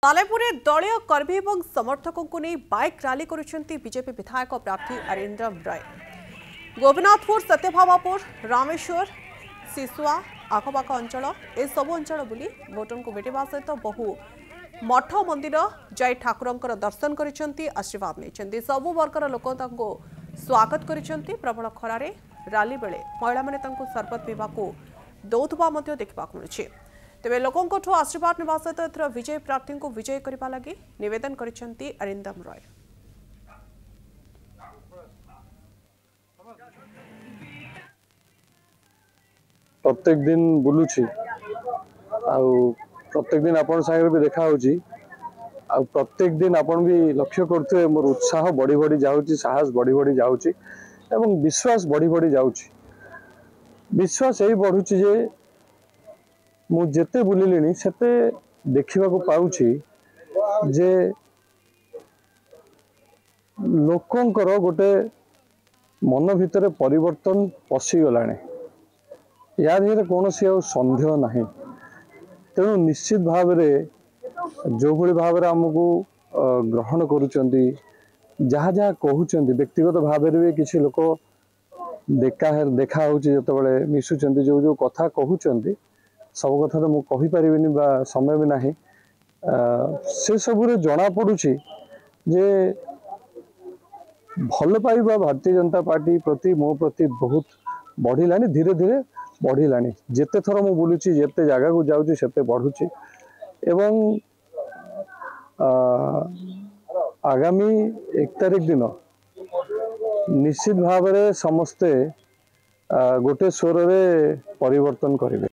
सालेपुरे दलीय कर्मी और समर्थकों को नहीं बाइक रैली करुछंती बीजेपी विधायक प्रार्थी अरिंदम राय। गोपीनाथपुर, सत्यभामापुर, रामेश्वर, सिसुआ आखपाख अंचल ए सब अंचल बुली भोटर को भेटा सहित बहु मठ मंदिर जाई ठाकुरंकर दर्शन करिसेंती, आशीर्वाद नहीं सबु वर्गर लोक स्वागत करिसेंती। प्रबल खरारे रैली बेले महिला माने सरबत पीवा दौथुबा देखा मिलुछि। तेबे लोकों आशीर्वाद नेबा सहित एथर विजय प्रार्थी को विजय करबा लागि निवेदन करिसेंती अरिंदम राय। प्रत्येक दिन बुलुछि आउ प्रत्येक दिन आपण सागर भी देखा होछि आउ प्रत्येक दिन आपण भी लक्ष्य करथुए मोर उत्साह बढ़ी बढ़ी जाउछि, साहस बढ़ी बढ़ी जाउछि एवं विश्वास बढ़ी बढ़ी जाउछि। विश्वास यही बढ़ुछि जे मु जेते बुलिलिनी सेते देखिबा को पाउछि जे लोकंकर गोटे मन भितर परिवर्तन पशि गलाने, या भितर कौन सन्देह ना। तेणु निश्चित भाव जो भली भाव आमको ग्रहण करुचंती, जहाँ जहाँ कहते व्यक्तिगत भाव भी किसी लोक देखा होते मिशुचंती, जो जो कथा कहते सब कथा तो मुझे कहीपरि बा समय भी ना। से सबुरे जना पड़ुछि जे भल पाइबा भारतीय जनता पार्टी प्रति मो प्रति बहुत बढ़िलानी, धीरे धीरे बढ़िलानी। जेते थर मु बुलुछि, जेते जगह को जाउछि सेते बढ़ुछि एवं आगामी 1 तारिख दिन निश्चित भाव समस्ते गोटे स्वर रे परिवर्तन करेंगे।